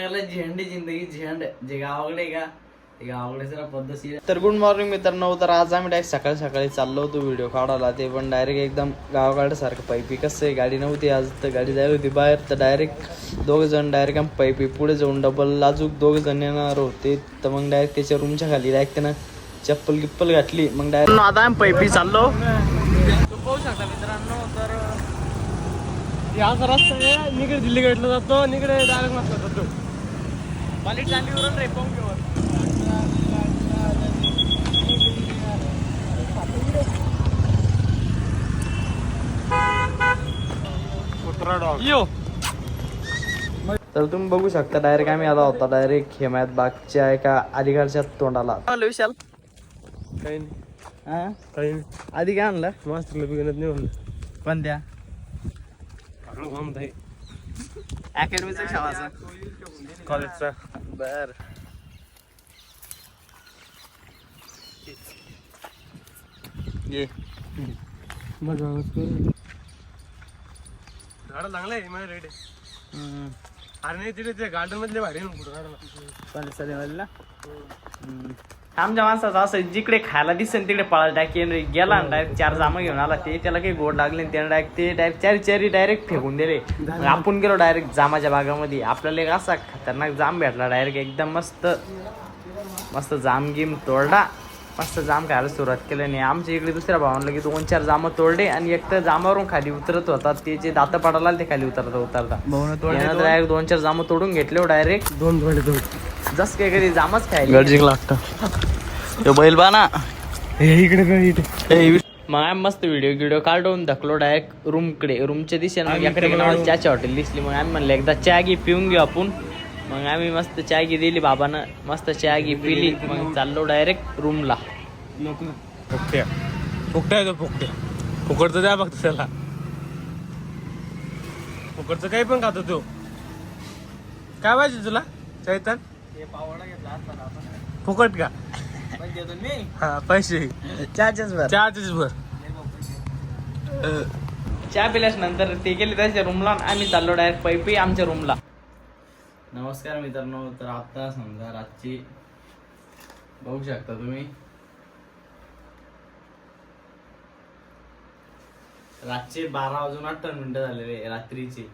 झेंडी जिंदगी झेंड जे गावाकडे का ते गावाकडे जरा पद्धतशीर. तर गुड मॉर्निंग मित्रांनो. तर आज आम्ही डायरेक्ट सकाळी सकाळी चाललो होतो व्हिडिओ काढायला. ते पण डायरेक्ट एकदम गावाकडे सारखं पैपी. कसं आहे गाडी नव्हती आज, तर गाडी जायला होती बाहेर. तर डायरेक्ट दोघं जण डायरेक्ट आम्ही पैपी पुढे जाऊन डबल अजून दोघं जण येणार होते. तर मग डायरेक्ट त्याच्या रूमच्या खाली डायरेक्ट त्यानं चप्पल गिप्पल घातली. मग डायरेक्ट आता आम्ही पैपी चाललो. पाहू शकता मित्रांनो. तर याचा रस्ता आहे, निकडे दिल्लीकडला जातो, निकडे डायरेक्ट मस्त जातो. क्वालिटी चांगली उरून रे पोंगेवर. यो तर तुम्ही बघू शकता डायरेक्ट आम्ही आला होता डायरेक्ट हिमायत बागच्या एका अलीगडच्या तोंडाला. विशाल काही नाही, काही नाही. आधी काय आणलं मास्टरला बिघडत नाही म्हणलं. पण द्या म्हणत आहे अकॅडमीचा शाळाचा कॉलेजचा. बर ये झाडं चांगलं आहे माझ्या रेट आहे. अरे नाही तिथे ते गार्डन मधले भारी ना आमच्या माणसाचं असं जिकडे खायला दिसेल तिकडे पळायला टाकेन रे. गेला डायरेक्ट 4 जामा घेऊन आला. ते त्याला काही गोड लागले त्याने डायरेक्ट 4 चेरी डायरेक्ट फेकून दिले. आपण गेलो डायरेक्ट जामाच्या बागामध्ये. आपल्याला एक असा खतरनाक जाम भेटला डायरेक्ट एकदम मस्त मस्त जाम गिम तोडला. मस्त जाम खायला सुरुवात केली. नाही आमच्या इकडे दुसऱ्या भावांना की 2-4 जाम तोडले आणि एक तर जामावरून खाली उतरत होता. ते जे दात पडायला ते खाली उतरता डायरेक्ट 2-4 जाम तोडून घेतले डायरेक्ट. 2 थोडे जस काही कधी जामच खायला गरजेक लागतं. बैल बाना इकडे काय इथे मग आम्ही मस्त व्हिडिओ काढून धकलो डायरेक्ट रूमकडे. रूमच्या दिशेने मग एकडे चहाची हॉटेल दिसली. मग आम्ही म्हणलं एकदा चहा घे पिऊन घेऊ आपण. मग आम्ही मस्त चहा घे दिली बाबानं. मस्त चहा घे पिली. मग चाललो डायरेक्ट रूमला. फुकट्या फुकट्या तो फुकट्या फुकटचं द्या फक्त त्याला. फुकटचं काही पण खातो तो. काय पाहिजे तुला चैतन? फुकट का? हा पैसे चहाच्याच भर चहाचेच भर. चहा पिल्यास नंतर ते गेले त्याच्या रूमला. आम्ही चाललो डायरेक्ट पैपी आमच्या रूमला. नमस्कार मित्रांनो. तर आता समजा रातची बघू शकता तुम्ही रातचे 12:58 झालेले रात्रीचे.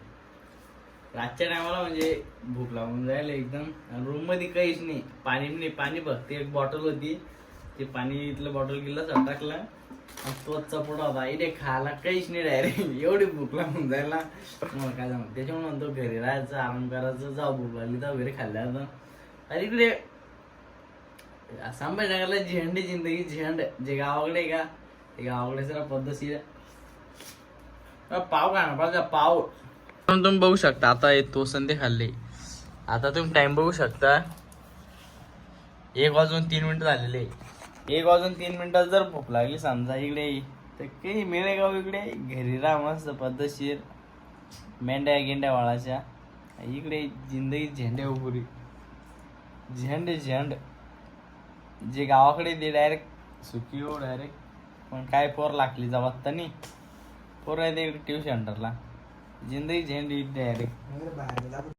रातच्या टायमाला म्हणजे भूक लागून जायला एकदम. रूम मध्ये काहीच नाही. पाणी फक्त एक बॉटल होती. ते पाणी इथलं बॉटल गिल्लाच टाकलं. तोच चपोटा होता. इथे खायला काहीच नाही डायरेक्ट. एवढी भूक लागून जायला मग काय सांग. त्याच्यामुळे म्हणतो घरी राहायचं आराम करायचं. जाऊ भूक लागली तर घरी खाल्लं. अरे इकडे संभाजीनगरला झेंडी जिंदगी झेंड जे गावाकडे का ते गावाकडे जरा पद्धतशीर पाव खाणं पाहिजे. पाव तुम्ही बघू शकता. आता तो संधे खाल्ले. आता तुम्ही टाइम बघू शकता. 1:03 झालेले. 1:03 जर भूक लागली समजा इकडे तर काही मिळेगाव इकडे घरी राहा मस्त पद्धतशीर मेंढ्या गेंड्या वाळाच्या. इकडे जिंदगी झेंडे उपुरी झेंड जे गावाकडे ते डायरेक्ट सुकी हो डायरेक्ट. पण काय पोर लागली जबाबता नाही. पोर आहे ते ट्यूशन सेंटरला. जिंदगी झेंड डायरेक्ट.